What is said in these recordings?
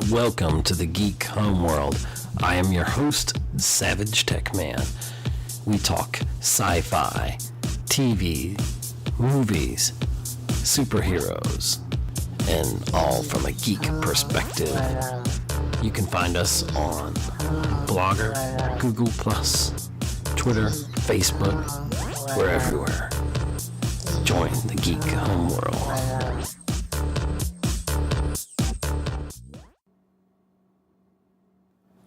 Welcome to the Geek Homeworld. I am your host, SavageTechman. We talk sci-fi, TV, movies, superheroes, and all from a geek perspective. You can find us on Blogger, Google+, Twitter, Facebook. We're everywhere. Join the Geek Homeworld.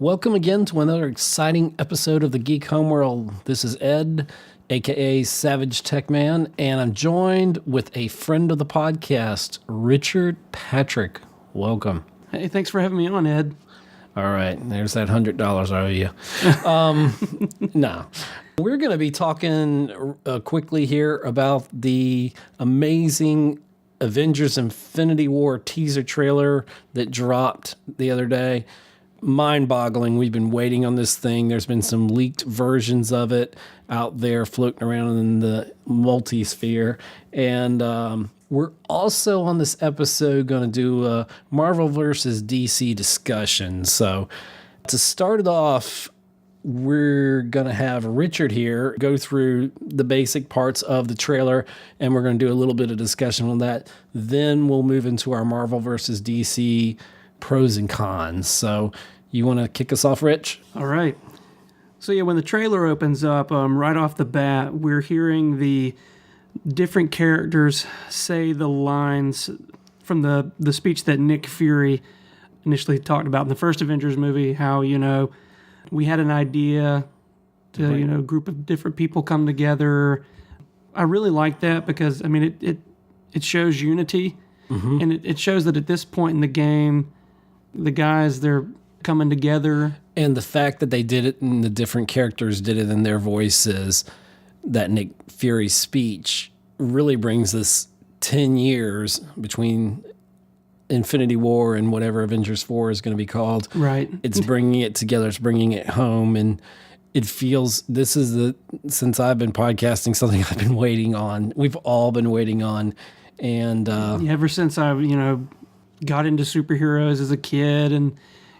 Welcome again to another exciting episode of the Geek Homeworld. This is Ed, aka SavageTechman, and I'm joined with a friend of the podcast, Richard Patrick. Welcome. Hey, thanks for having me on, Ed. All right, there's that $100 I owe you. No. We're going to be talking quickly here about the amazing Avengers Infinity War teaser trailer that dropped the other day. Mind-boggling. We've been waiting on this thing. There's been some leaked versions of it out there floating around in the multisphere. And we're also on this episode going to do a Marvel versus DC discussion. So to start it off, we're going to have Richard here go through the basic parts of the trailer, and we're going to do a little bit of discussion on that. Then we'll move into our Marvel versus DC pros and cons. So you want to kick us off, Rich? All right. So yeah, when the trailer opens up, right off the bat, we're hearing the different characters say the lines from the speech that Nick Fury initially talked about in the first Avengers movie, how, we had an idea to, a group of different people come together. I really like that because, it shows unity, and it shows that at this point in the game, the guys, they're coming together. And the fact that they did it and the different characters did it in their voices, that Nick Fury's speech really brings this 10 years between Infinity War and whatever Avengers 4 is going to be called. Right. It's bringing it together. It's bringing it home. And it feels, since I've been podcasting, something I've been waiting on. We've all been waiting on. And ever since I, got into superheroes as a kid and,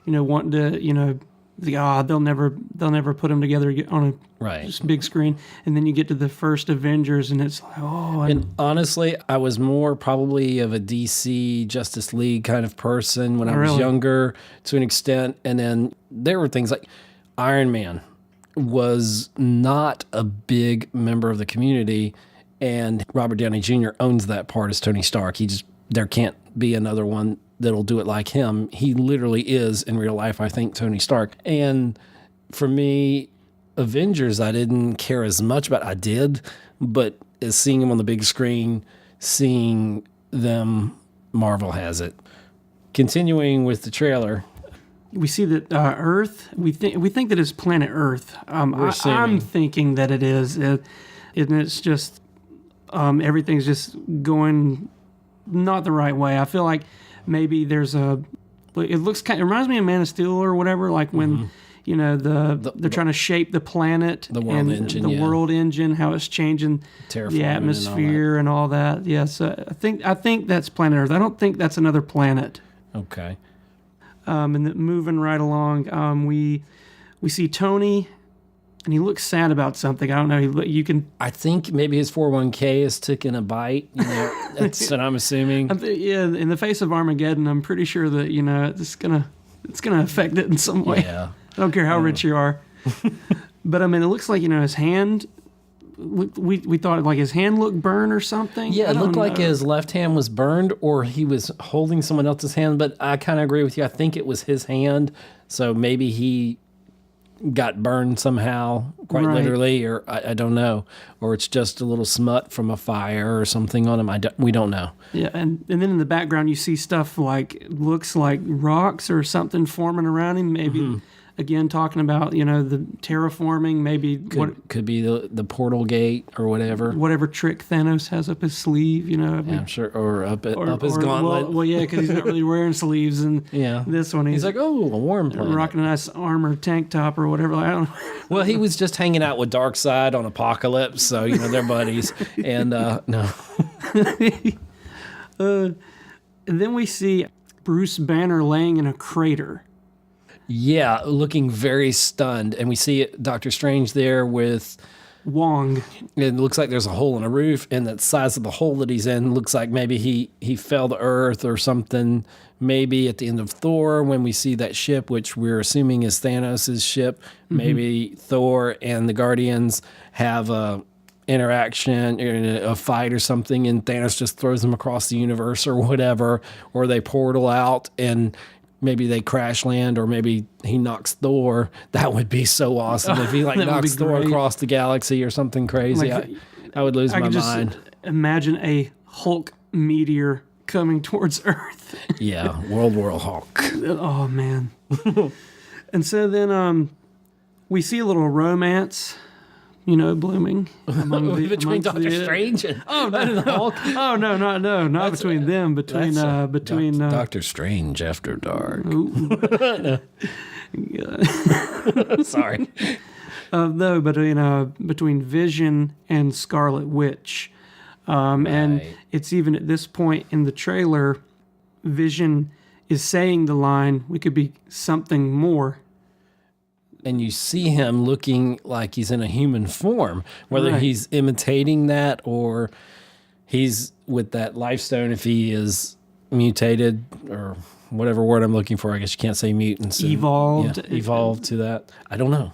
wanting to, they'll never put them together on a big screen. And then you get to the first Avengers and it's like, And honestly, I was more probably of a DC Justice League kind of person when I was younger to an extent. And then there were things like Iron Man was not a big member of the community, and Robert Downey Jr. owns that part as Tony Stark. There can't be another one that'll do it like him. He literally is, in real life, I think, Tony Stark. And for me, Avengers, I didn't care as much about. I did, but as seeing them on the big screen, seeing them, Marvel has it. Continuing with the trailer, we see that Earth. We think that it's planet Earth. I'm thinking that it is, and it's just everything's just going not the right way. I feel like maybe it reminds me of Man of Steel or whatever, like when they're trying to shape the planet, the world engine, world engine, how it's changing the atmosphere and all that. Yes, I think that's planet Earth. I don't think that's another planet. Okay. And then moving right along, we see Tony, and he looks sad about something. I don't know. I think maybe his 401k is taking a bite. That's what I'm assuming. In the face of Armageddon, I'm pretty sure that it's gonna affect it in some way. Yeah. I don't care how rich you are. But it looks like his hand. We thought like his hand looked burned or something. Yeah, it looked like his left hand was burned, or he was holding someone else's hand. But I kind of agree with you. I think it was his hand. So maybe he got burned somehow, quite literally, or I don't know, or it's just a little smut from a fire or something on him. We don't know. Yeah, and then in the background you see stuff looks like rocks or something forming around him. Maybe again talking about the terraforming. Maybe could be the portal gate or whatever trick Thanos has up his sleeve. Yeah, I'm sure, or up his gauntlet. Well, yeah, because he's not really wearing sleeves, and this one he's like, a warm planet. Rocking a nice armor tank top or whatever. I don't know. Well, he was just hanging out with Darkseid on Apocalypse, so they're buddies. And no. And then we see Bruce Banner laying in a crater. Yeah, looking very stunned. And we see Doctor Strange there with Wong. It looks like there's a hole in the roof, and the size of the hole that he's in looks like maybe he fell to Earth or something. Maybe at the end of Thor, when we see that ship, which we're assuming is Thanos' ship, maybe Thor and the Guardians have a interaction, a fight or something, and Thanos just throws them across the universe or whatever, or they portal out and maybe they crash land, or maybe he knocks Thor. That would be so awesome if he knocks Thor across the galaxy or something crazy. I would lose my mind. Just imagine a Hulk meteor coming towards Earth. Yeah, World War Hulk. Oh man. And so then we see a little romance, blooming between Doctor Strange and the Hulk. Oh no, not between them. Between Doctor Strange After Dark. Sorry. No, between Vision and Scarlet Witch, and it's even at this point in the trailer, Vision is saying the line, "We could be something more." And you see him looking like he's in a human form, whether he's imitating that or he's with that life stone, if he is mutated or whatever word I'm looking for. I guess you can't say mutants. Evolved. Evolved to that. I don't know.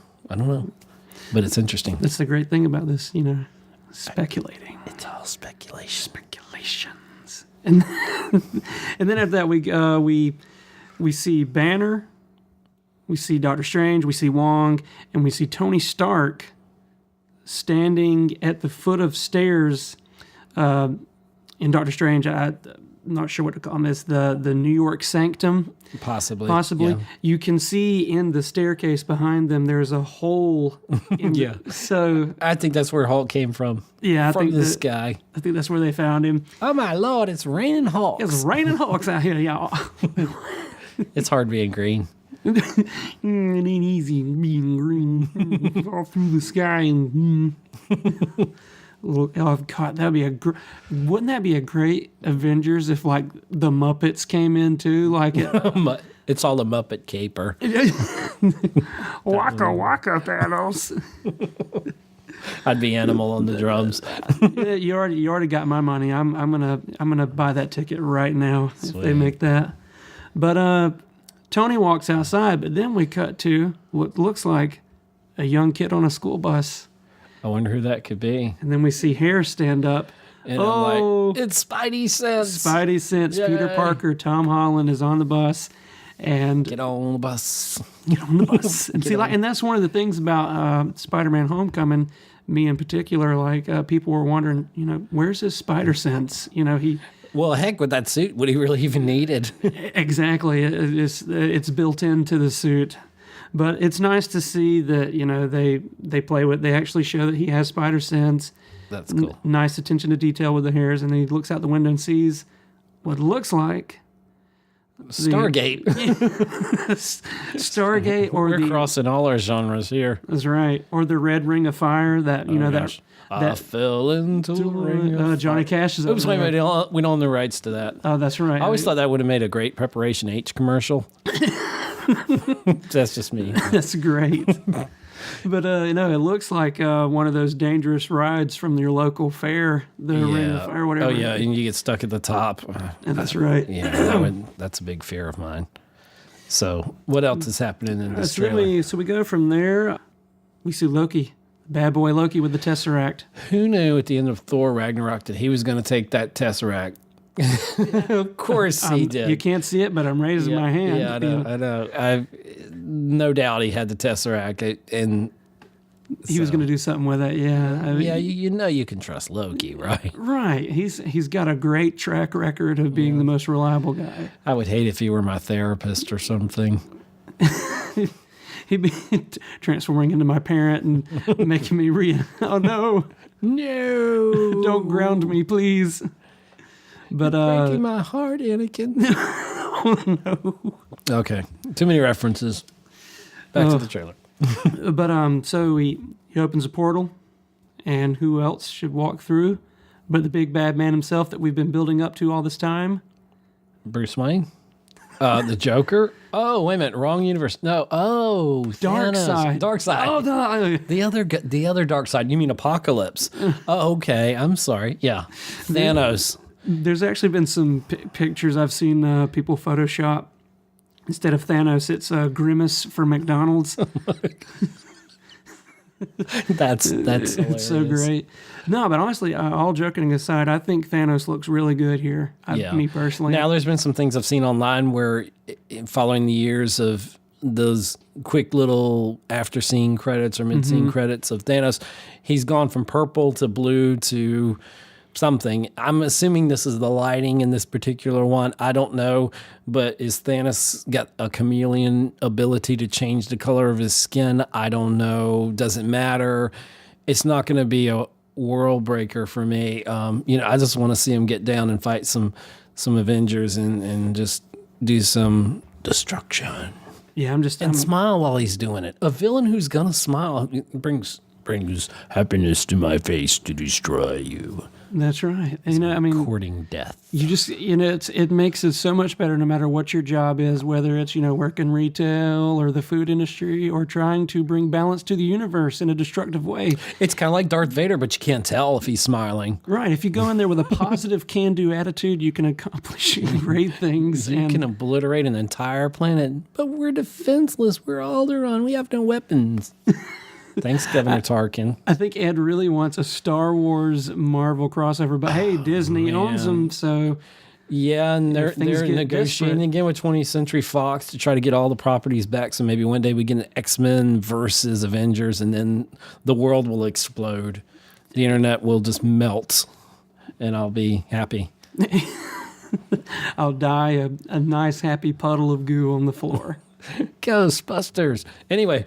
But it's interesting. That's the great thing about this, speculating. It's all speculation. Speculations. And then after that, we see Banner. We see Doctor Strange, we see Wong, and we see Tony Stark standing at the foot of stairs in Doctor Strange. I'm not sure what to call this, the New York Sanctum. Possibly. Yeah. You can see in the staircase behind them, there's a hole. So I think that's where Hulk came from. Yeah, I think this guy. I think that's where they found him. Oh my Lord, it's raining Hulks. It's raining Hulks out here, y'all. It's hard being green. It ain't easy being green all through the sky and oh God, wouldn't that be a great Avengers if the Muppets came in too? It's all a Muppet caper. Waka waka Thanos. I'd be Animal on the drums. Yeah, you already got my money. I'm gonna buy that ticket right now. Sweet. If they make that. But Tony walks outside, but then we cut to what looks like a young kid on a school bus. I wonder who that could be. And then we see Hare stand up. And I'm like, it's Spidey sense. Spidey sense. Yay. Peter Parker, Tom Holland is on the bus. And get on the bus. Get on the bus. And and that's one of the things about Spider-Man Homecoming, me in particular, people were wondering, where's his spider sense? Well, heck, with that suit, would he really even need it? Exactly. It's built into the suit. But it's nice to see that, they actually show that he has spider sense. That's cool. Nice attention to detail with the hairs, and then he looks out the window and sees what looks like Stargate. Stargate, or we're crossing all our genres here. That's right. Or the Red Ring of Fire that I fell into the ring of Johnny Cash is. Oops, wait, we don't own the rights to that. Oh, that's right. I always thought that would have made a great Preparation H commercial. That's just me. That's great. But it looks like one of those dangerous rides from your local fair, the Ring of Fire, whatever. Oh yeah, and you get stuck at the top. That's right. Yeah, that's a big fear of mine. So, what else is happening in this trailer? So we go from there. We see Loki, bad boy Loki with the Tesseract. Who knew at the end of Thor Ragnarok that he was going to take that Tesseract? Of course he did. You can't see it, but I'm raising my hand. Yeah, I know. No doubt he had the Tesseract, and he was going to do something with it. Yeah, you can trust Loki, right? Right. He's got a great track record of being the most reliable guy. I would hate if he were my therapist or something. He'd be transforming into my parent and making me oh no, don't ground me, please. But breaking my heart, Anakin. Oh no. Okay, too many references. Back to the trailer. But so he opens a portal, and who else should walk through but the big bad man himself that we've been building up to all this time? Bruce Wayne. The Joker? Oh, wait a minute. Wrong universe. No. Oh, Thanos. Dark Side. Oh, no. the other Dark Side. You mean Apocalypse? Oh, okay. I'm sorry. Yeah. Thanos. There's actually been some pictures I've seen people Photoshop. Instead of Thanos, it's Grimace for McDonald's. That's hilarious. It's so great. No, but honestly, all joking aside, I think Thanos looks really good here. Me personally. Now, there's been some things I've seen online where, following the years of those quick little after-scene credits or mid-scene credits of Thanos, he's gone from purple to blue to something. I'm assuming this is the lighting in this particular one. I don't know, but is Thanos got a chameleon ability to change the color of his skin? I don't know. Doesn't matter. It's not going to be a world breaker for me. I just want to see him get down and fight some Avengers and just do some destruction. Yeah, I'm smile while he's doing it. A villain who's gonna smile brings happiness to my face to destroy you. That's right. And, courting death. You just, it makes it so much better no matter what your job is, whether it's, working retail or the food industry or trying to bring balance to the universe in a destructive way. It's kind of like Darth Vader, but you can't tell if he's smiling. Right. If you go in there with a positive can-do attitude, you can accomplish great things. You can obliterate an entire planet, but we're defenseless. We're Alderaan. We have no weapons. Thanks, Governor Tarkin. I think Ed really wants a Star Wars Marvel crossover, but hey, Disney owns them, so... Yeah, and they're negotiating again with 20th Century Fox to try to get all the properties back, so maybe one day we get an X-Men versus Avengers, and then the world will explode. The internet will just melt, and I'll be happy. I'll die a nice, happy puddle of goo on the floor. Ghostbusters. Anyway.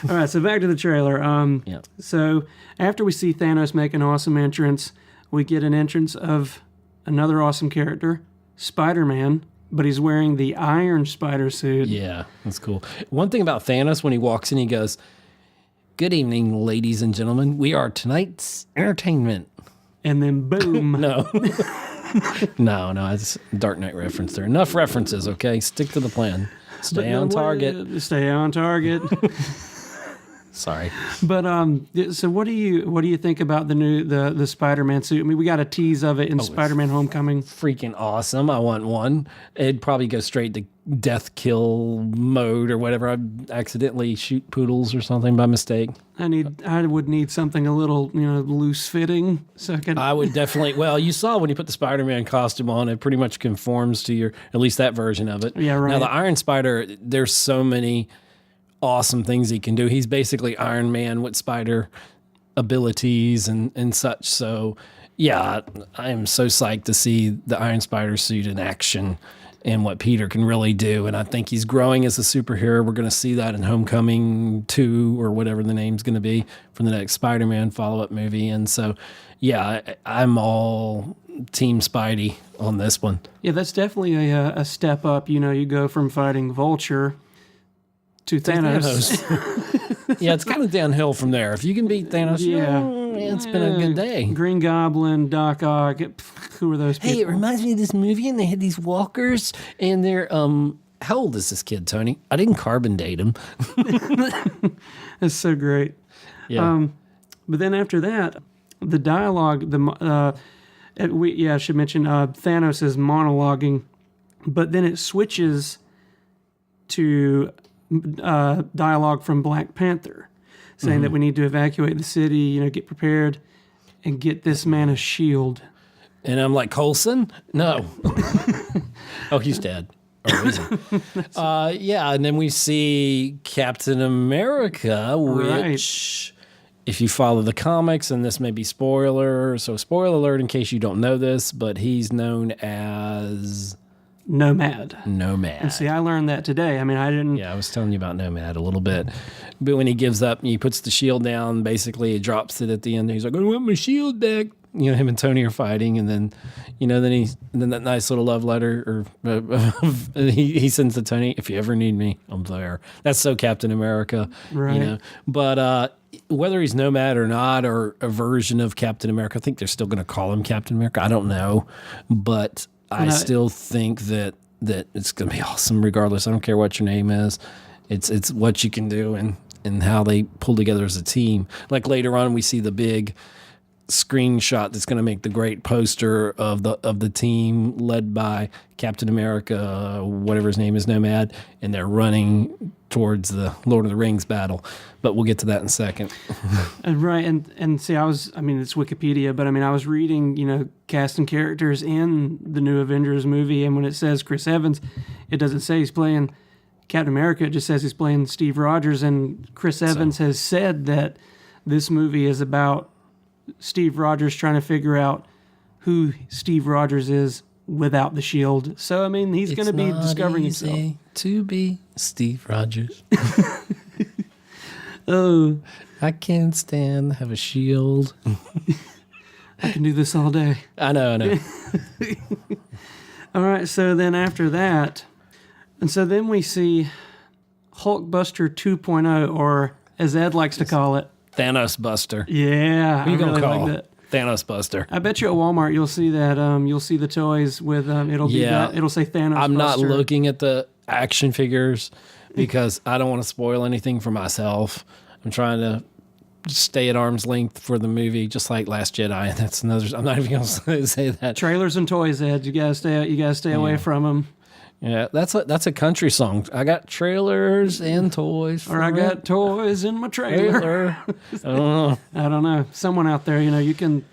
All right, so back to the trailer. So after we see Thanos make an awesome entrance, we get an entrance of another awesome character, Spider-Man, but he's wearing the Iron Spider suit. Yeah, that's cool. One thing about Thanos, when he walks in, he goes, "Good evening, ladies and gentlemen. We are tonight's entertainment." And then boom. No. No, it's a Dark Knight reference there. Enough references, okay? Stick to the plan. Stay on target. Stay on target. Sorry. But so what do you think about the Spider-Man suit? I mean, we got a tease of it in Spider-Man Homecoming. Freaking awesome. I want one. It'd probably go straight to death kill mode or whatever. I'd accidentally shoot poodles or something by mistake. I would need something a little, loose fitting. So I would definitely. Well, you saw when you put the Spider-Man costume on, it pretty much conforms to at least that version of it. Yeah, right. Now the Iron Spider, there's so many awesome things he can do. He's basically Iron Man with spider abilities and such. So yeah, I am so psyched to see the Iron Spider suit in action and what Peter can really do. And I think he's growing as a superhero. We're going to see that in Homecoming 2 or whatever the name's going to be for the next Spider-Man follow-up movie. And so, yeah, I'm all Team Spidey on this one. Yeah, that's definitely a step up. You go from fighting Vulture to Thanos. Yeah, it's kind of downhill from there. If you can beat Thanos, it's been a good day. Green Goblin, Doc Ock, who are those people? Hey, it reminds me of this movie, and they had these walkers, and they're, how old is this kid, Tony? I didn't carbon date him. That's so great. Yeah. But then after that, the dialogue, I should mention Thanos is monologuing, but then it switches to dialogue from Black Panther saying that we need to evacuate the city, get prepared and get this man a shield. And I'm like, Coulson? No. Oh, he's dead. Or is he? Yeah, and then we see Captain America, which, if you follow the comics, and this may be spoiler, so spoiler alert in case you don't know this, but he's known as... Nomad. And see, I learned that today. I mean, I didn't... Yeah, I was telling you about Nomad a little bit. But when he gives up, he puts the shield down, basically he drops it at the end. He's like, I want my shield back. Him and Tony are fighting, and then, then that nice little love letter, or he sends to Tony, if you ever need me, I'm there. That's so Captain America, right? But whether he's Nomad or not, or a version of Captain America, I think they're still going to call him Captain America. I don't know, but I still think that that it's going to be awesome regardless. I don't care what your name is. It's what you can do and how they pull together as a team. Like later on, we see the big screenshot that's going to make the great poster of the team led by Captain America, whatever his name is, Nomad, and they're running towards the Lord of the Rings battle. But we'll get to that in a second. Right, and see, it's Wikipedia, but I was reading, cast and characters in the new Avengers movie, and when it says Chris Evans, it doesn't say he's playing Captain America, it just says he's playing Steve Rogers, and Chris Evans has said that this movie is about Steve Rogers trying to figure out who Steve Rogers is without the shield. So, he's going to be discovering himself. It's not easy to be Steve Rogers. Oh, I can't stand to have a shield. I can do this all day. I know. All right, so then after that, and so then we see Hulkbuster 2.0, or as Ed likes to call it, Thanos Buster. Yeah, Who you gonna call? like that. Thanos Buster. I bet you at Walmart you'll see that. You'll see the toys with it'll say Thanos. I'm not Buster. looking at the action figures because I don't want to spoil anything for myself. I'm trying to stay at arm's length for the movie, just like Last Jedi. And that's another. I'm not even going to say that. Trailers and toys, Ed. You gotta stay away from them. Yeah, that's a country song. I got trailers and toys. Or I got toys in my trailer. I don't know. Someone out there, you can.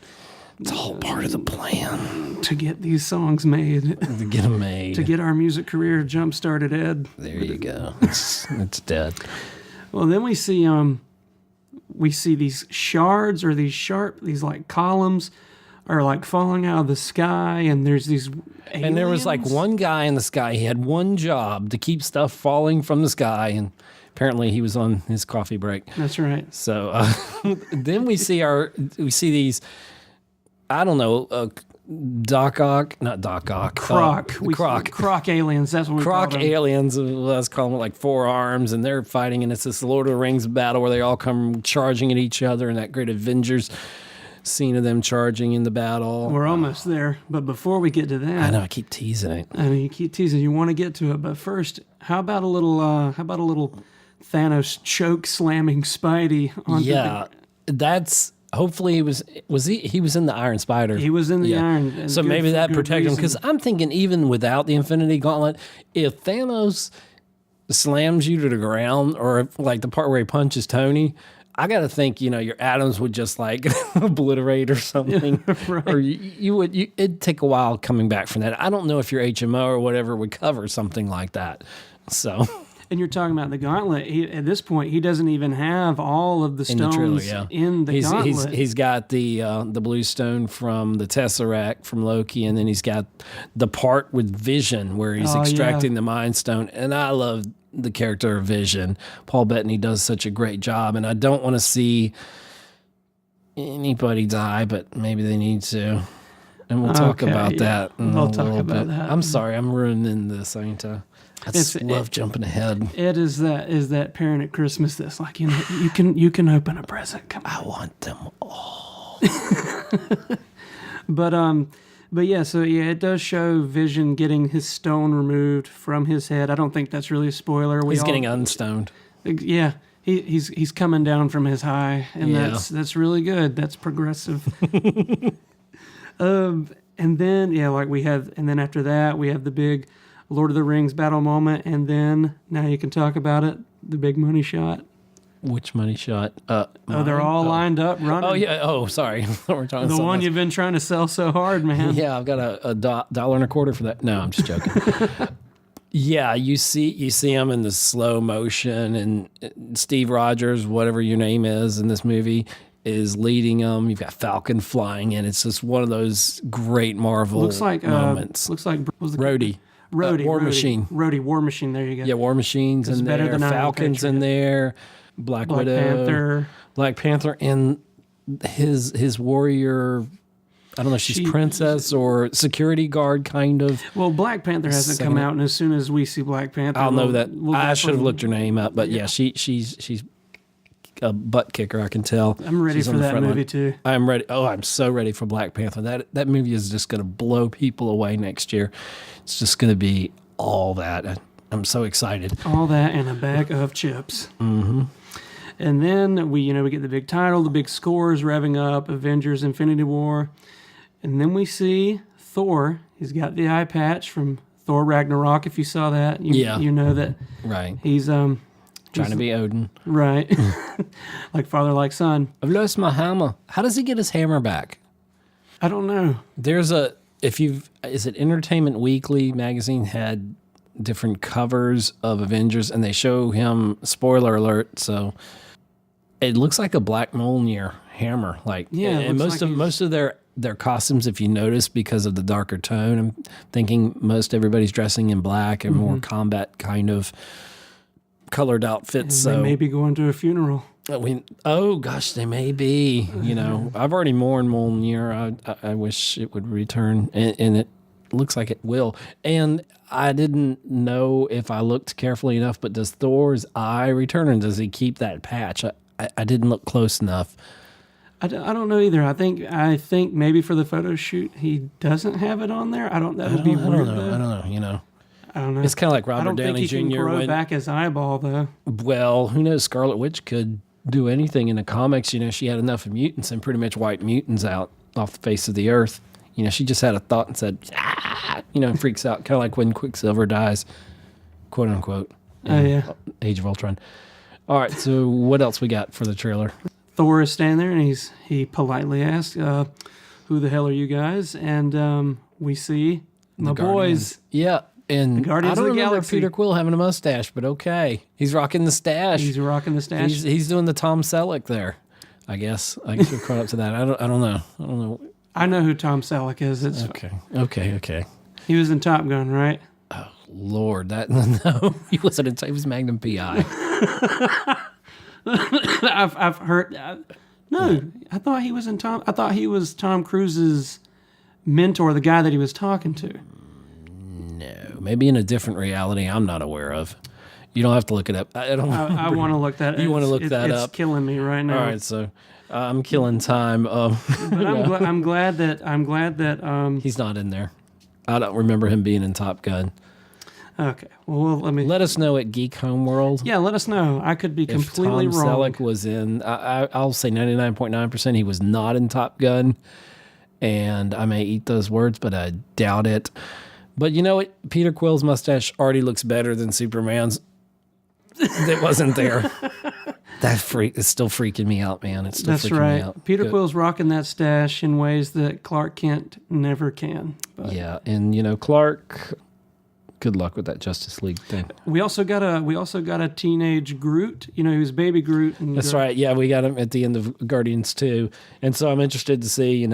It's all part of the plan to get these songs made. to get them made. To get our music career jump started, Ed. There you go. It's dead. Well, then we see these shards or these like columns are like falling out of the sky, and there's these aliens. And there was like one guy in the sky. He had one job to keep stuff falling from the sky, and apparently he was on his coffee break. That's right. So then we see these, I don't know, Croc aliens. That's what we call them. Croc aliens. Let's call them like 4 arms, and they're fighting, and it's this Lord of the Rings battle where they all come charging at each other, and that great Avengers scene of them charging in the battle. We're almost there, but before we get to that, I know I keep teasing it. You keep teasing. You want to get to it, but first, how about a little Thanos choke slamming Spidey onto that's hopefully he was in the Iron Spider. He was in the Iron. So maybe that protected him, because I'm thinking even without the Infinity Gauntlet, if Thanos slams you to the ground, or like the part where he punches Tony, I got to think, your atoms would just like obliterate or something. Yeah, right. Or it'd take a while coming back from that. I don't know if your HMO or whatever would cover something like that. So. And you're talking about the gauntlet. At this point, he doesn't even have all of the stones in the gauntlet. He's got the blue stone from the Tesseract from Loki, and then he's got the part with Vision where he's extracting the Mind Stone. And I love the character of Vision. Paul Bettany does such a great job, and I don't want to see anybody die, but maybe they need to. And we'll talk about that. We'll talk about that. I'm sorry, I'm ruining this, ain't I? I just love jumping ahead. It is that parent at Christmas that's like, you can open a present. Come on. I want them all. But yeah, so yeah, it does show Vision getting his stone removed from his head. I don't think that's really a spoiler. He's getting unstoned. Yeah, he's coming down from his high, and that's really good. That's progressive. And then after that we have the big Lord of the Rings battle moment, and then now you can talk about it. The big money shot. Which money shot? They're all lined up running. Oh yeah. Oh, sorry. We're talking the one you've been trying to sell so hard, man. Yeah, I've got a $1.25 for that. No, I'm just joking. Yeah, you see him in the slow motion, and Steve Rogers, whatever your name is in this movie, is leading them. You've got Falcon flying in. It's just one of those great Marvel moments. Looks like Rhodey. War Machine. War Machine. There you go. Yeah, War Machine's in there. Falcon's in there. Black Widow, Black Panther, and his warrior. I don't know if she's princess or security guard, kind of. Well, Black Panther hasn't come out, and as soon as we see Black Panther, I'll know that. I should have looked her name up, but yeah, she's a butt kicker. I can tell. I'm ready for that movie too. I'm ready. Oh, I'm so ready for Black Panther. That movie is just going to blow people away next year. It's just going to be all that. I'm so excited. All that and a bag of chips. Mm-hmm. And then we get the big title, the big scores revving up, Avengers Infinity War. And then we see Thor. He's got the eye patch from Thor Ragnarok. If you saw that, you know that Right. he's trying to be Odin. Right. Like father, like son. I've lost my hammer. How does he get his hammer back? I don't know. Is it Entertainment Weekly magazine had different covers of Avengers, and they show him, spoiler alert, so it looks like a Black Mjolnir hammer. And most of their costumes, if you notice, because of the darker tone, I'm thinking most everybody's dressing in black and more combat kind of colored outfits. They may be going to a funeral. Oh gosh, they may be. I've already mourned Mjolnir. I wish it would return, and it looks like it will. And I didn't know if I looked carefully enough, but does Thor's eye return, and does he keep that patch? I didn't look close enough. I don't know either. I think maybe for the photo shoot he doesn't have it on there. That would be weird. I don't know. I don't know. It's kind of like Robert I don't Downey think he Jr. can grow back his eyeball though. Well, who knows? Scarlet Witch could do anything in the comics. She had enough of mutants and pretty much wiped mutants out off the face of the earth. She just had a thought and said, and freaks out, kind of like when Quicksilver dies, quote unquote. Age of Ultron. All right, so what else we got for the trailer? Thor is standing there, and he politely asks, "Who the hell are you guys?" And we see my boys. Yeah, and the Guardians I don't of the remember Galaxy. Peter Quill having a mustache, but okay, he's rocking the stash. He's He's doing the Tom Selleck there. I guess we're caught up to that. I don't know. I know who Tom Selleck is. It's Okay. He was in Top Gun, right? Oh Lord, no, he wasn't. He was Magnum PI. I've heard. I thought he was in Tom. I thought he was Tom Cruise's mentor, the guy that he was talking to. No, maybe in a different reality I'm not aware of. You don't have to look it up. I don't. I want to look that. You want to look that up? It's killing me right now. All right, so I'm killing time. But I'm glad that he's not in there. I don't remember him being in Top Gun. Okay. Well, let us know at Geek Homeworld. Yeah, let us know. I could be completely Tom wrong. Selleck was in. I'll say 99.9% he was not in Top Gun, and I may eat those words, but I doubt it. But you know what? Peter Quill's mustache already looks better than Superman's. That wasn't there. That freak is still freaking me out, man. It's still freaking me out. Peter Quill's rocking that stash in ways that Clark Kent never can. But. Yeah, and Clark. Good luck with that Justice League thing. We also got a teenage Groot. He was baby Groot. That's right. Yeah, we got him at the end of Guardians 2, and so I'm interested to see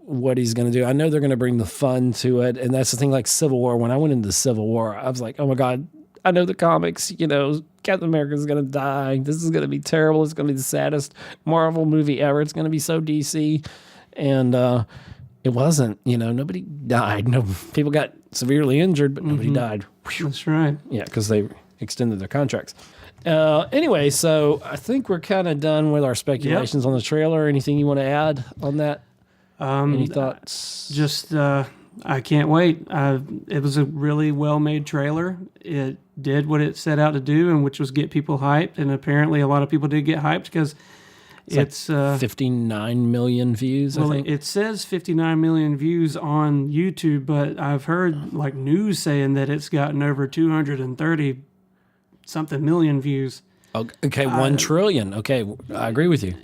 what he's going to do. I know they're going to bring the fun to it, and that's the thing. Like Civil War. When I went into Civil War, I was like, oh my god. I know the comics, Captain America's going to die. This is going to be terrible. It's going to be the saddest Marvel movie ever. It's going to be so DC. And it wasn't, nobody died. No, people got severely injured, but nobody died. That's right. Yeah, because they extended their contracts. Anyway, so I think we're kind of done with our speculations on the trailer. Anything you want to add on that? Any thoughts? Just, I can't wait. It was a really well-made trailer. It did what it set out to do, and which was get people hyped. And apparently, a lot of people did get hyped because it's 59 million views. I think it says 59 million views on YouTube, but I've heard news saying that it's gotten over 230 something million views. Okay, 1 trillion. Okay, I agree with you.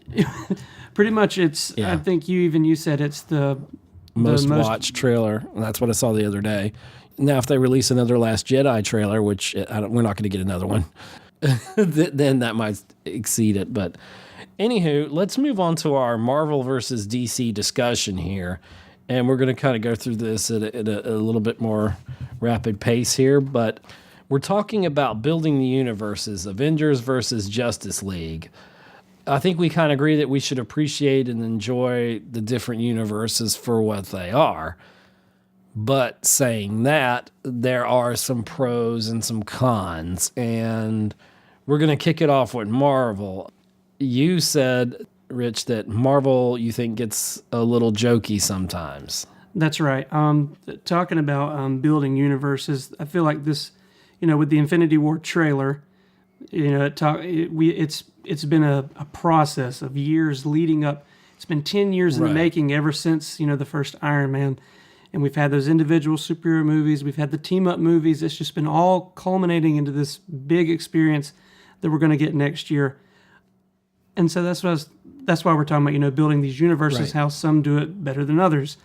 Pretty much, it's. Yeah. I think you said it's the most watched trailer. And that's what I saw the other day. Now, if they release another Last Jedi trailer, which we're not going to get another one, then that might exceed it. But anywho, let's move on to our Marvel versus DC discussion here. And we're going to kind of go through this at a little bit more rapid pace here. But we're talking about building the universes, Avengers versus Justice League. I think we kind of agree that we should appreciate and enjoy the different universes for what they are. But saying that, there are some pros and some cons. And we're going to kick it off with Marvel. You said, Rich, that Marvel, you think, gets a little jokey sometimes. That's right. Talking about building universes, I feel like this, with the Infinity War trailer, it's been a process of years leading up. It's been 10 years in the making ever since the first Iron Man, and we've had those individual superhero movies. We've had the team up movies. It's just been all culminating into this big experience that we're going to get next year. And so that's why we're talking about building these universes. How some do it better than others.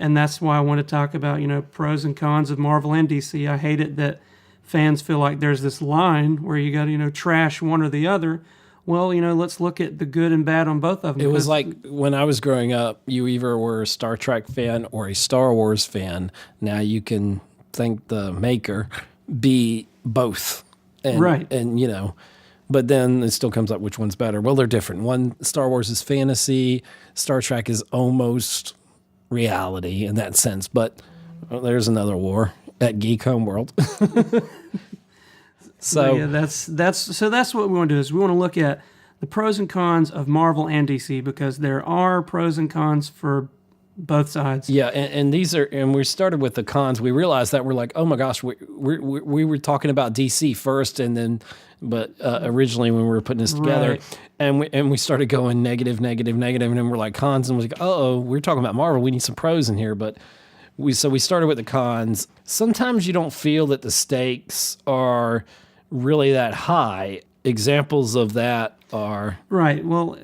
And that's why I want to talk about, pros and cons of Marvel and DC. I hate it that fans feel like there's this line where you got to, trash one or the other. Well, let's look at the good and bad on both of them. It was like when I was growing up, you either were a Star Trek fan or a Star Wars fan. Now you can thank the maker, be both. And, And, but then it still comes up which one's better. Well, they're different. One, Star Wars is fantasy. Star Trek is almost reality in that sense, but there's another war at Geek Homeworld. So yeah, that's what we want to do is we want to look at the pros and cons of Marvel and DC because there are pros and cons for both sides. Yeah, and these are, and we started with the cons. We realized that we're like, oh my gosh, we were talking about DC first, and then, but originally when we were putting this together, and we started going negative, and then we're like cons, and we're like, we're talking about Marvel. We need some pros in here, but we started with the cons. Sometimes you don't feel that the stakes are really that high. Examples of that are right. Well,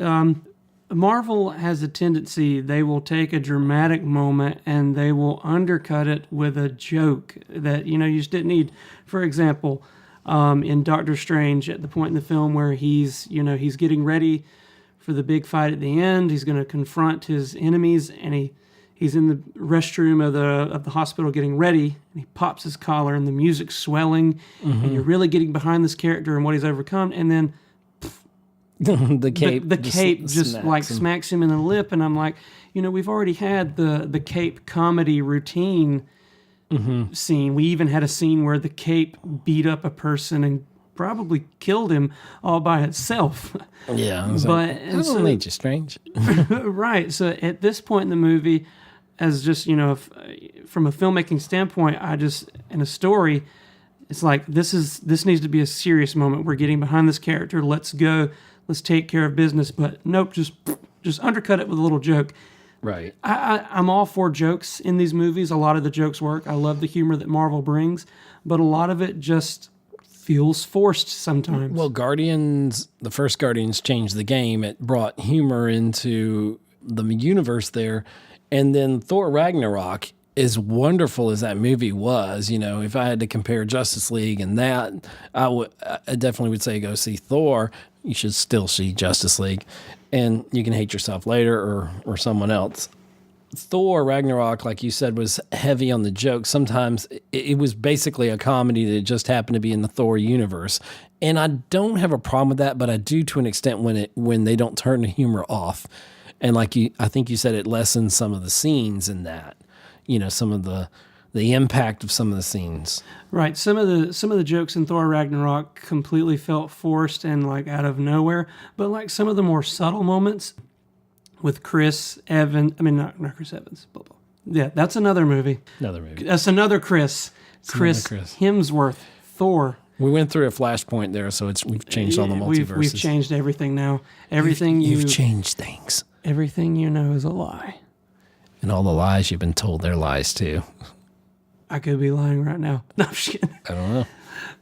Marvel has a tendency, they will take a dramatic moment and they will undercut it with a joke that, you just didn't need. For example, in Doctor Strange, at the point in the film where he's getting ready for the big fight at the end, he's going to confront his enemies and he's in the restroom of the hospital getting ready and he pops his collar and the music's swelling and you're really getting behind this character and what he's overcome. And then the cape just smacks him in the lip, and I'm like, we've already had the cape comedy routine scene. We even had a scene where the cape beat up a person and probably killed him all by itself. Yeah, but I don't need you, Strange. Right. So at this point in the movie, as just from a filmmaking standpoint, in a story, it's like this needs to be a serious moment. We're getting behind this character. Let's go. Let's take care of business. But nope, just undercut it with a little joke. Right. I'm all for jokes in these movies. A lot of the jokes work. I love the humor that Marvel brings, but a lot of it just feels forced sometimes. Well, the first Guardians changed the game. It brought humor into the universe there. And then Thor Ragnarok, as wonderful as that movie was, if I had to compare Justice League and that, I definitely would say go see Thor. You should still see Justice League, and you can hate yourself later or someone else. Thor Ragnarok, like you said, was heavy on the joke. Sometimes it was basically a comedy that just happened to be in the Thor universe, and I don't have a problem with that, but I do to an extent when they don't turn the humor off, and I think you said it lessens some of the scenes in that. Some of the impact of some of the scenes. Right. Some of the jokes in Thor Ragnarok completely felt forced and out of nowhere. But some of the more subtle moments with Chris Evans. I mean, not Chris Evans. Blah, blah. Yeah, that's another movie. That's another Chris. Chris Hemsworth. Thor. We went through a flashpoint there, so we've changed all the multiverses. We've changed everything now. You've changed things. Everything you know is a lie. And all the lies you've been told, they're lies too. I could be lying right now. No, I'm just kidding. I don't know.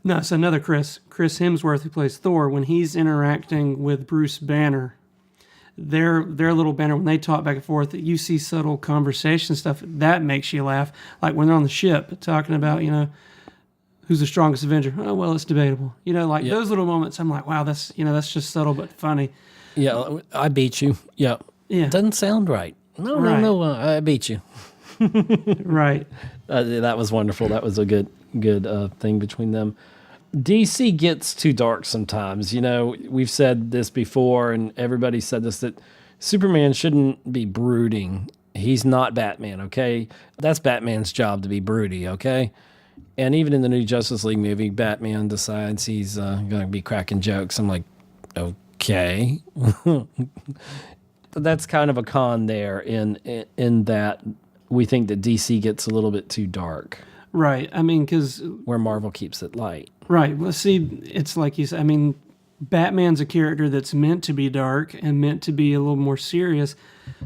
No, it's another Chris Hemsworth who plays Thor. When he's interacting with Bruce Banner, their little banner, when they talk back and forth, you see subtle conversation stuff that makes you laugh. Like when they're on the ship talking about, who's the strongest Avenger? Oh, well, it's debatable. Those little moments. I'm like, wow, that's just subtle but funny. Yeah, I beat you. Yeah. Doesn't sound right. No, I beat you. Right. That was wonderful. That was a good thing between them. DC gets too dark sometimes. We've said this before, and everybody said this, that Superman shouldn't be brooding. He's not Batman, okay? That's Batman's job to be broody, okay? And even in the new Justice League movie, Batman decides he's going to be cracking jokes. I'm like, okay. That's kind of a con there in that we think that DC gets a little bit too dark, Right. I mean, because where Marvel keeps it light. right. Well, see, it's like you said. I mean, Batman's a character that's meant to be dark and meant to be a little more serious.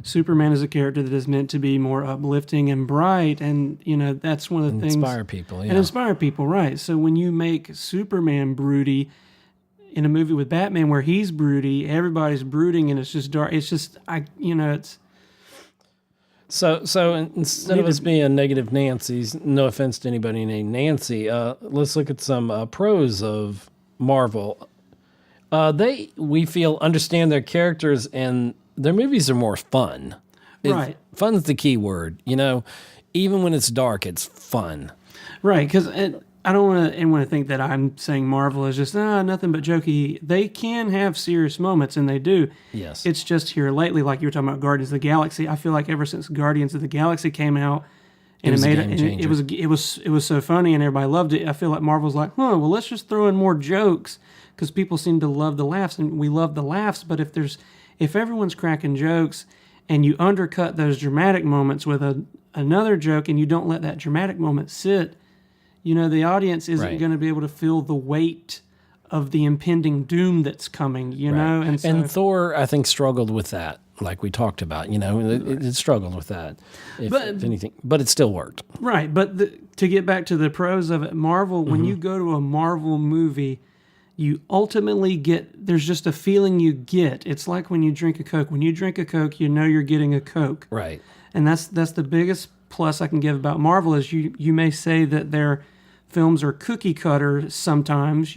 Superman is a character that is meant to be more uplifting and bright, and that's one of the things. Inspire people, yeah. And inspire people, right? So when you make Superman broody in a movie with Batman where he's broody, everybody's brooding, and it's just dark. It's just it's. So instead of us being negative Nancy's, no offense to anybody named Nancy, let's look at some pros of Marvel. We feel understand their characters, and their movies are more fun. Right. Fun's the key word. Even when it's dark, it's fun. Right, because I don't want anyone to think that I'm saying Marvel is just nothing but jokey. They can have serious moments, and they do. Yes. It's just here lately, like you were talking about Guardians of the Galaxy. I feel like ever since Guardians of the Galaxy came out, and it was so funny, and everybody loved it. I feel like Marvel's like, well, let's just throw in more jokes because people seem to love the laughs, and we love the laughs. But if everyone's cracking jokes, and you undercut those dramatic moments with another joke, and you don't let that dramatic moment sit. The audience isn't going to be able to feel the weight of the impending doom that's coming, know? And Thor, I think, struggled with that, like we talked about. It struggled with that, if anything. But it still worked. Right, but to get back to the pros of it, Marvel, when you go to a Marvel movie, you ultimately there's just a feeling you get. It's like when you drink a Coke. When you drink a Coke, you're getting a Coke. Right. And that's the biggest plus I can give about Marvel is you may say that their films are cookie cutter sometimes,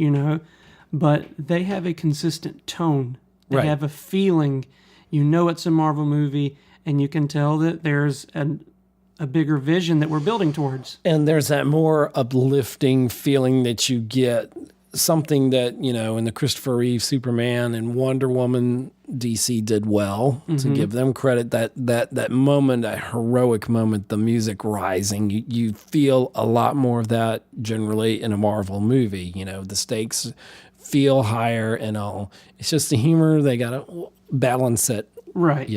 but they have a consistent tone. They have a feeling. It's a Marvel movie, and you can tell that there's a bigger vision that we're building towards. And there's that more uplifting feeling that you get, something that, in the Christopher Reeve Superman and Wonder Woman DC did well, to give them credit, that moment, that heroic moment, the music rising, you feel a lot more of that generally in a Marvel movie. The stakes feel higher and all. It's just the humor, they got to balance it. Right.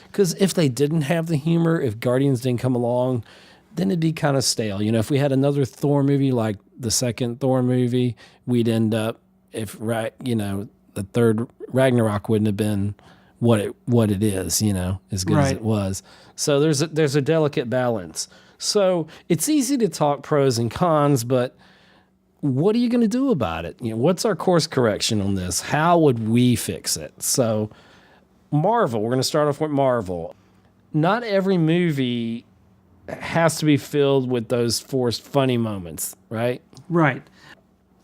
Because if they didn't have the humor, if Guardians didn't come along, then it'd be kind of stale. If we had another Thor movie like the second Thor movie, we'd end up, the third Ragnarok wouldn't have been what it is, as good as it was. So there's a delicate balance. So it's easy to talk pros and cons, but what are you going to do about it? What's our course correction on this? How would we fix it? So Marvel, we're going to start off with Marvel. Not every movie has to be filled with those forced funny moments, right? Right.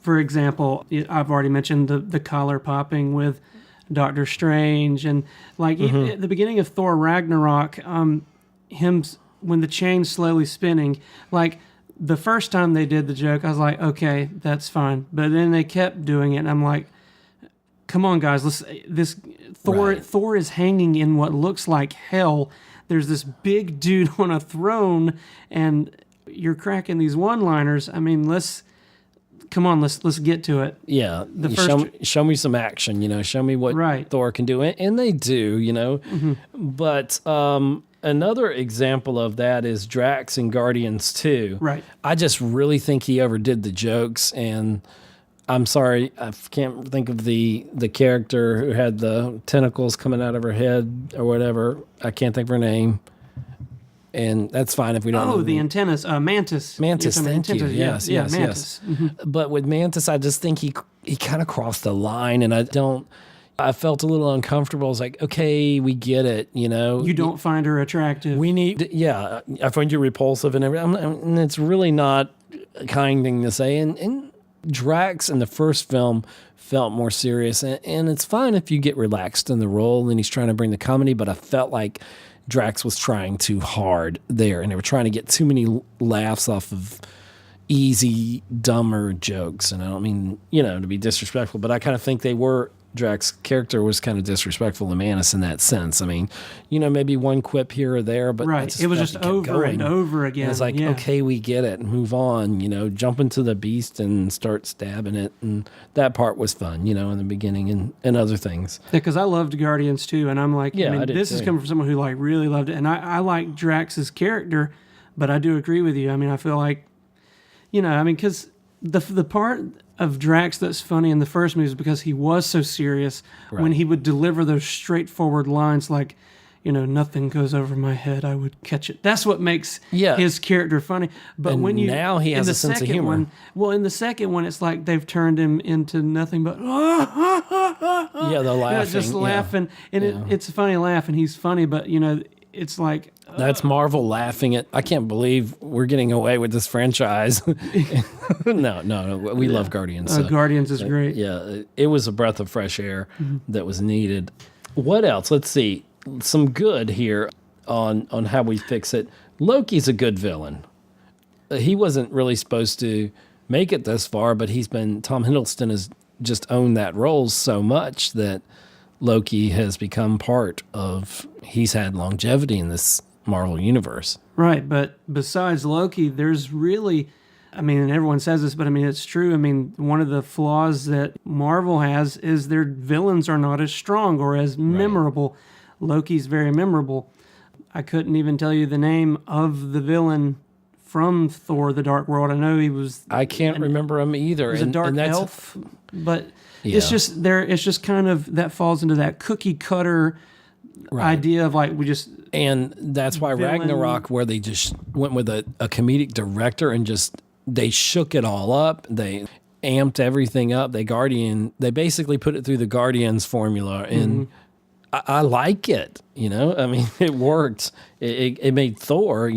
For example, I've already mentioned the collar popping with Doctor Strange, and even at the beginning of Thor Ragnarok, him when the chain's slowly spinning, the first time they did the joke, I was like, okay, that's fine. But then they kept doing it, and I'm like, come on, guys, Thor is hanging in what looks like hell. There's this big dude on a throne, and you're cracking these one-liners. I mean, let's get to it. Yeah, show me some action. Show me what Thor can do, and they do. But another example of that is Drax in Guardians 2. Right. I just really think he overdid the jokes, and I'm sorry, I can't think of the character who had the tentacles coming out of her head or whatever. I can't think of her name. And that's fine if we don't know. Oh, the antennas. Mantis. Mantis, thank you. Yes. Mantis. Mm-hmm. But with Mantis, I just think he kind of crossed the line, and I felt a little uncomfortable. I was like, okay, we get it, You don't find her attractive. I find you repulsive and everything. And it's really not a kind thing to say. And Drax in the first film felt more serious, and it's fine if you get relaxed in the role and he's trying to bring the comedy, but I felt like Drax was trying too hard there, and they were trying to get too many laughs off of easy, dumber jokes. And I don't mean, to be disrespectful, but I kind of think they were Drax's character was kind of disrespectful to Manus in that sense. I mean, maybe one quip here or there, but right. It was just over and over again. And it's like, okay, we get it, move on. Jump into the beast and start stabbing it, and that part was fun. In the beginning and other things. Yeah, because I loved Guardians too, and I'm like, I did this too. is coming from someone who like really loved it, and I like Drax's character, but I do agree with you. I mean, I feel like, because the part of Drax that's funny in the first movie is because he was so serious when he would deliver those straightforward lines like, nothing goes over my head, I would catch it. That's what makes his character funny. But and when now he has a sense of humor. In the second one, it's like they've turned him into nothing but the laughing, just laughing, and it's a funny laugh, and he's funny, but it's like that's Marvel laughing at. I can't believe we're getting away with this franchise. No, we love Guardians. Guardians is great. Yeah, it was a breath of fresh air that was needed. What else? Let's see. Some good here on how we fix it. Loki's a good villain. He wasn't really supposed to make it this far, but Tom Hiddleston has just owned that role so much that Loki has become he's had longevity in this Marvel universe. Right, but besides Loki, there's really, and everyone says this, but it's true. One of the flaws that Marvel has is their villains are not as strong or as memorable. Loki's very memorable. I couldn't even tell you the name of the villain from Thor: The Dark World. I know he was. I can't remember him either. He was a dark elf, but it's just kind of that falls into that cookie cutter idea of like we just. And that's why Ragnarok, where they just went with a comedic director and they shook it all up. They amped everything up. They basically put it through the Guardians formula, and I like it. It worked. It made Thor.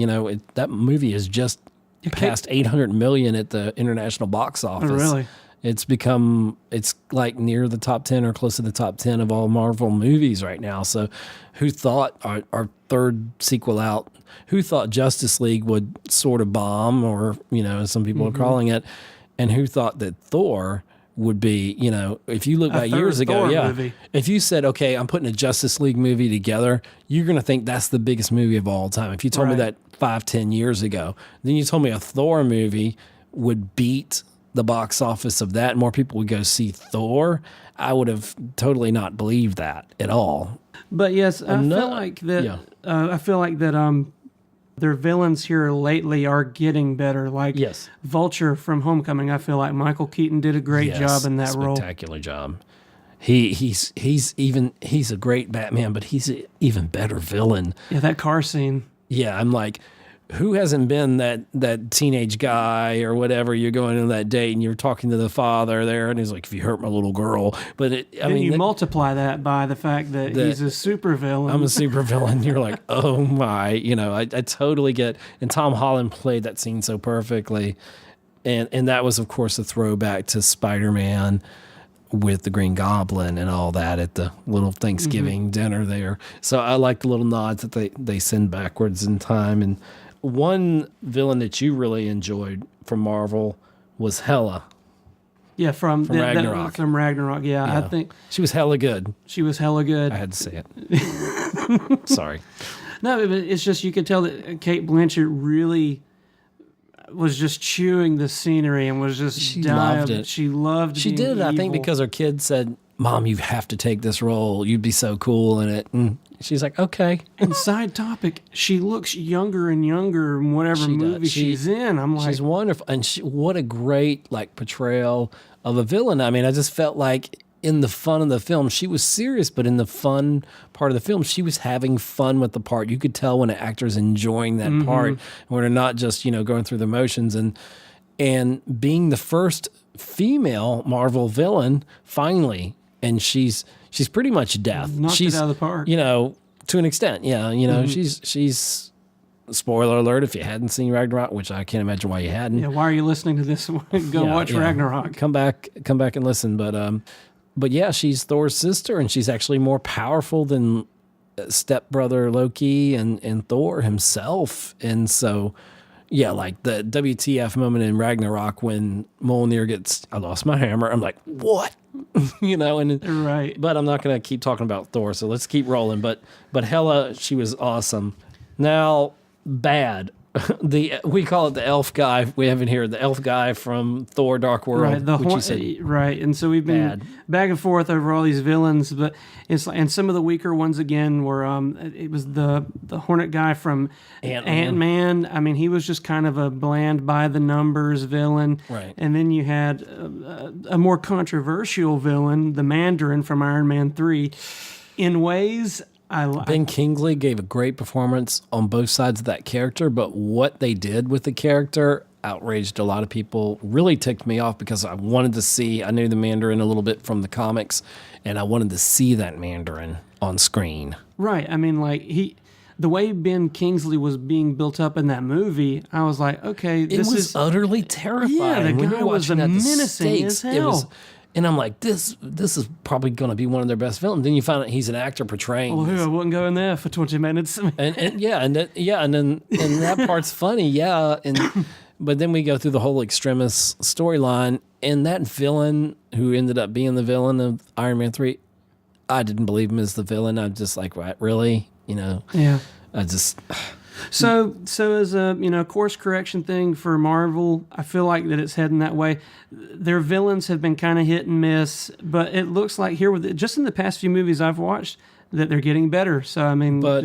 That movie is just past 800 million at the international box office. Oh, really? It's like near the top 10 or close to the top 10 of all Marvel movies right now. So who thought our third sequel out, who thought Justice League would sort of bomb, or, as some people are calling it, and who thought that Thor would be, if you look back years ago, movie. If you said, okay, I'm putting a Justice League movie together, you're going to think that's the biggest movie of all time. If you told me that 5-10 years ago, then you told me a Thor movie would beat the box office of that, and more people would go see Thor, I would have totally not believed that at all. But yes, I feel like that their villains here lately are getting better. Like Vulture from Homecoming, I feel like Michael Keaton did a great job in that role. Spectacular job. He's a great Batman, but he's an even better villain. Yeah, that car scene. Yeah, I'm like, who hasn't been that teenage guy or whatever? You're going on that date and you're talking to the father there, and he's like, "If you hurt my little girl," but you multiply that by the fact that he's a supervillain. I'm a supervillain. You're like, oh my, I totally get. And Tom Holland played that scene so perfectly, and that was of course a throwback to Spider-Man with the Green Goblin and all that at the little Thanksgiving dinner there. So I like the little nods that they send backwards in time. And one villain that you really enjoyed from Marvel was Hela. Yeah, from Ragnarok. From Ragnarok, yeah. I think she was hella good. She was hella good. I had to say it. Sorry. No, but it's just you could tell that Cate Blanchett really was just chewing the scenery and was just loved it. She loved. She did it, I think, because her kid said, "Mom, you have to take this role. You'd be so cool in it." And she's like, "Okay." And side topic, she looks younger and younger in whatever movie she's in. I'm like, she's wonderful, and what a great portrayal of a villain. I just felt like in the fun of the film, she was serious, but in the fun part of the film, she was having fun with the part. You could tell when an actor's enjoying that part, when they're not just going through the motions, and being the first female Marvel villain finally, and she's pretty much death. Knocked it out of the park. To an extent, yeah. She's spoiler alert if you hadn't seen Ragnarok, which I can't imagine why you hadn't. Yeah, why are you listening to this? Go watch Ragnarok. Come back and listen. But yeah, she's Thor's sister, and she's actually more powerful than stepbrother Loki and Thor himself. And so, yeah, like the WTF moment in Ragnarok when Mjolnir gets, I lost my hammer. I'm like, what? and Right. but I'm not going to keep talking about Thor, so let's keep rolling. But Hela, she was awesome. Now, bad. We call it the elf guy. We have in here the elf guy from Thor: Dark World, Right, which you said right, and so we've been bad. back and forth over all these villains, but and some of the weaker ones again were it was the Hornet guy from Ant-Man. I mean, he was just kind of a bland by the numbers villain, Right. And then you had a more controversial villain, the Mandarin from Iron Man 3. In ways, Ben Kingsley gave a great performance on both sides of that character, but what they did with the character outraged a lot of people, really ticked me off because I knew the Mandarin a little bit from the comics, and I wanted to see that Mandarin on screen. Right. I mean, like the way Ben Kingsley was being built up in that movie, I was like, okay, It was utterly terrifying. Yeah, the When guy you're was watching that, the menacing as stakes, hell. And I'm like, this is probably going to be one of their best films. Then you find out he's an actor portraying. Well, this. I wouldn't go in there for 20 minutes. And that part's funny, yeah. But then we go through the whole Extremis storyline, and that villain who ended up being the villain of Iron Man 3, I didn't believe him as the villain. I'm just like, what, really? Yeah. I just. So as a course correction thing for Marvel, I feel like that it's heading that way. Their villains have been kind of hit and miss, but it looks like here just in the past few movies I've watched that they're getting better. So I mean, But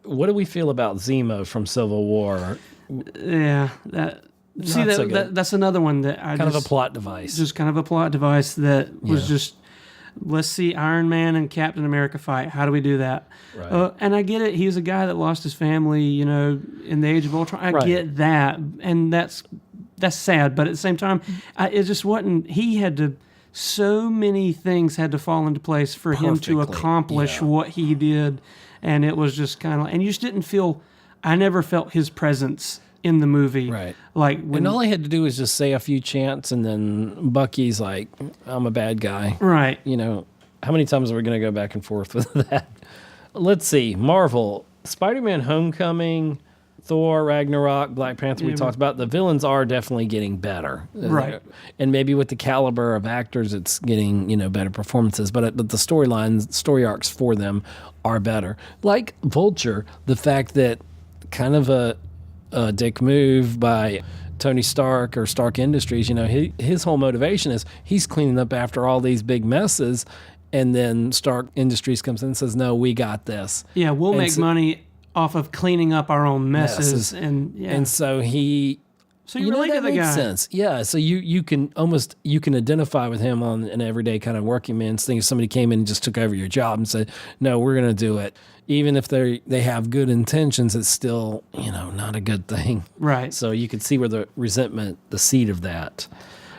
what do we feel about Zemo from Civil War? yeah, that's another one that I Kind of a plot device. just kind of a plot device that was just. Let's see Iron Man and Captain America fight. How do we do that? Right. And I get it. He was a guy that lost his family, in the Age of Ultron. I get that, and that's sad. But at the same time, it just wasn't. He had to. So many things had to fall into place for him to accomplish what he did, and it was just kind of. And you just didn't feel. I never felt his presence in the movie. Right. Like when And all I had to do was just say a few chants, and then Bucky's like, I'm a bad guy. Right. How many times are we going to go back and forth with that? Let's see. Marvel, Spider-Man Homecoming, Thor, Ragnarok, Black Panther, we talked about. The villains are definitely getting better. Right. And maybe with the caliber of actors, it's getting, better performances. But the storylines, story arcs for them are better. Like Vulture, the fact that kind of a dick move by Tony Stark or Stark Industries, his whole motivation is he's cleaning up after all these big messes, and then Stark Industries comes in and says, no, we got this. Yeah, we'll make money off of cleaning up our own messes. And so he... So you relate to the guy. Sense. Yeah, so you can identify with him on an everyday kind of working man's thing. If somebody came in and just took over your job and said, no, we're going to do it. Even if they have good intentions, it's still, not a good thing. Right. So you could see where the resentment, the seed of that.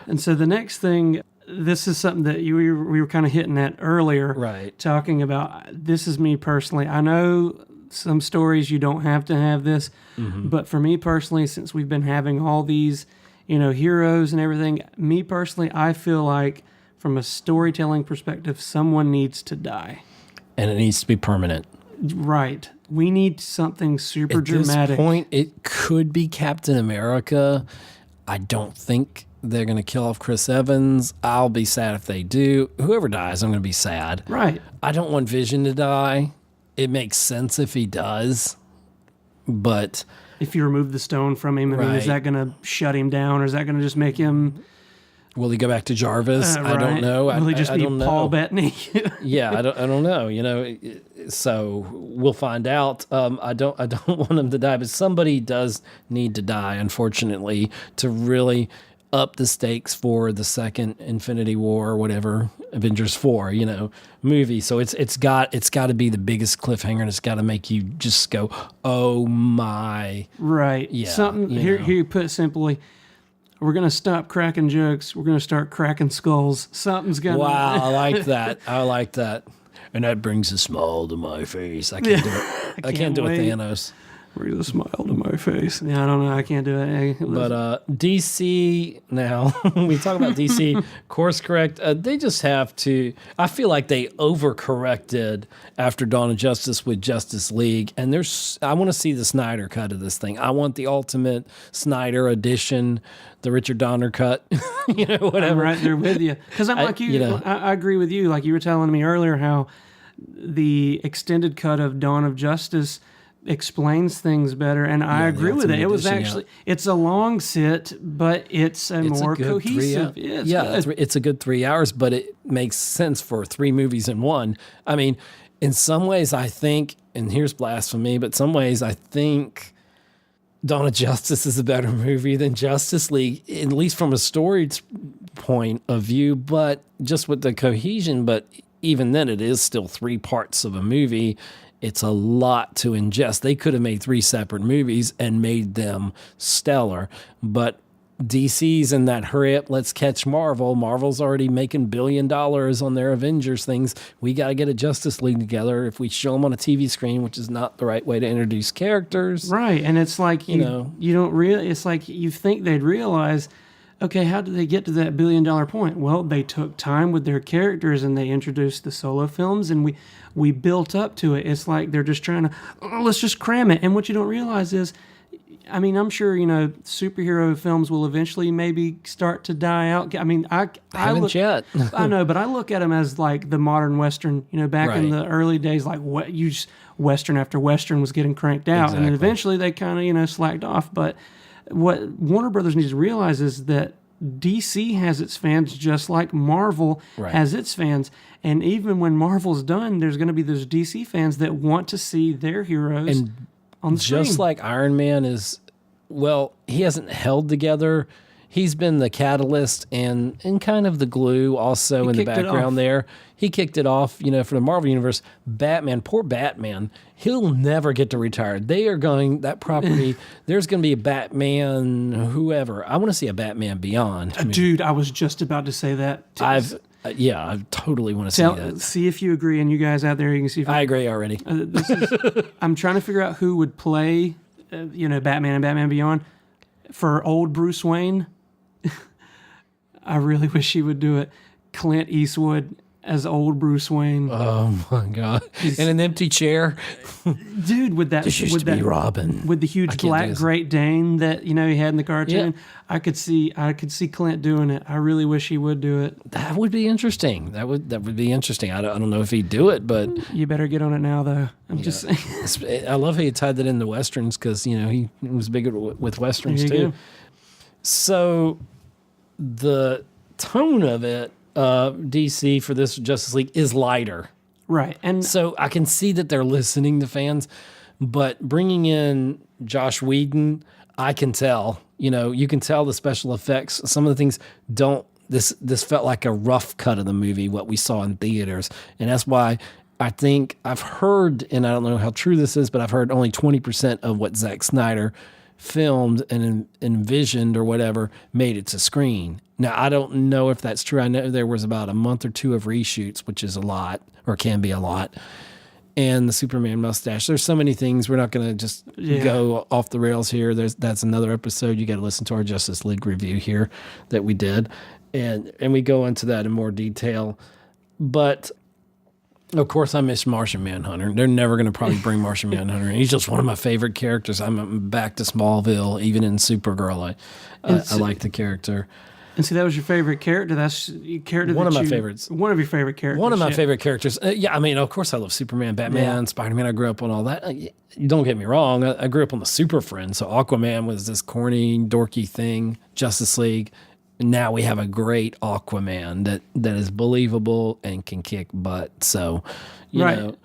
And so the next thing, this is something that we were kind of hitting at earlier. Right. Talking about, this is me personally. I know some stories you don't have to have this, but for me personally, since we've been having all these, heroes and everything, me personally, I feel like from a storytelling perspective, someone needs to die. And it needs to be permanent. Right. We need something super dramatic. At this point, it could be Captain America. I don't think they're going to kill off Chris Evans. I'll be sad if they do. Whoever dies, I'm going to be sad. Right. I don't want Vision to die. It makes sense if he does, but... If you remove the stone from him, I mean, is that going to shut him down, or is that going to just make him... Will he go back to Jarvis? Right. I don't know. Will he just be Paul Bettany? Yeah, I don't know. So we'll find out. I don't want him to die, but somebody does need to die, unfortunately, to really up the stakes for the second Infinity War or whatever, Avengers 4, movie. So it's got to be the biggest cliffhanger, and it's got to make you just go, oh my. Right. Yeah. Something here you put it simply. We're going to stop cracking jokes. We're going to start cracking skulls. Something's going to... Wow, I like that. I like that. And that brings a smile to my face. I can't do it. I can't do it, Thanos. Brings a smile to my my face. Yeah, I don't know. I can't do it. Hey, But DC now, we talk about DC, course correct. They just have to. I feel like they overcorrected after Dawn of Justice with Justice League, and I want to see the Snyder cut of this thing. I want the ultimate Snyder edition, the Richard Donner cut. Whatever. I'm right there with you because I'm like you. I agree with you. Like you were telling me earlier how the extended cut of Dawn of Justice explains things better, and I agree with it. It was actually it's a long sit, but it's more cohesive. It's a good 3 hours, but it makes sense for 3 movies in one. I mean, in some ways, I think, and here's blasphemy, but some ways I think Dawn of Justice is a better movie than Justice League, at least from a story point of view, but just with the cohesion. But even then, it is still 3 parts of a movie. It's a lot to ingest. They could have made 3 separate movies and made them stellar. But DC's in that hurry up, let's catch Marvel. Marvel's already making $1 billion on their Avengers things. We got to get a Justice League together. If we show them on a TV screen, which is not the right way to introduce characters. Right. And it's like, you don't it's like you think they'd realize, okay, how did they get to that $1 billion point? Well, they took time with their characters and they introduced the solo films, and we built up to it. It's like they're just trying to, let's just cram it. And what you don't realize is, I mean, I'm sure, superhero films will eventually maybe start to die out. I mean, I haven't yet. I know, but I look at them as like the modern Western, back in the early days, like Western after Western was getting cranked out. Exactly. And then eventually they kind of, slacked off. But what Warner Brothers needs to realize is that DC has its fans just like Marvel has its fans. And even when Marvel's done, there's going to be those DC fans that want to see their heroes on the screen. Just like Iron Man is, he hasn't held together. He's been the catalyst and kind of the glue also in the background there. He kicked it off, for the Marvel Universe. Batman, poor Batman, he'll never get to retire. They are going, that property, there's going to be a Batman, whoever. I want to see a Batman Beyond. Dude, I was just about to say that. I totally want to see that. See if you agree, and you guys out there, you can see if I agree already. I'm trying to figure out who would play, Batman and Batman Beyond. For old Bruce Wayne, I really wish he would do it. Clint Eastwood as old Bruce Wayne. Oh my God! In an empty chair, dude. With that, this used to be Robin with the huge black Great Dane that he had in the cartoon. Yeah. I could see Clint doing it. I really wish he would do it. That would be interesting. That would be interesting. I don't know if he'd do it, but you better get on it now, though. I'm just saying. I love how you tied that into Westerns because he was big with Westerns too. Go. So the tone of it. DC for this Justice League is lighter. Right. And so I can see that they're listening to fans, but bringing in Josh Whedon, I can tell, you can tell the special effects. Some of the things this felt like a rough cut of the movie, what we saw in theaters. And that's why I think I've heard, and I don't know how true this is, but I've heard only 20% of what Zack Snyder filmed and envisioned or whatever made it to screen. Now, I don't know if that's true. I know there was about a month or 2 of reshoots, which is a lot, or can be a lot. And the Superman mustache. There's so many things. We're not going to just go off the rails here. That's another episode. You got to listen to our Justice League review here that we did. And we go into that in more detail. But of course, I miss Martian Manhunter. They're never going to probably bring Martian Manhunter in. He's just one of my favorite characters. I'm back to Smallville, even in Supergirl. I like the character. And see, that was your favorite character. That's your character. One of my favorites. One of your favorite characters. One of my favorite characters. I mean, of course, I love Superman, Batman, Spider-Man. I grew up on all that. Don't get me wrong. I grew up on the Super Friends. So Aquaman was this corny, dorky thing. Justice League. Now we have a great Aquaman that is believable and can kick butt. So, you know.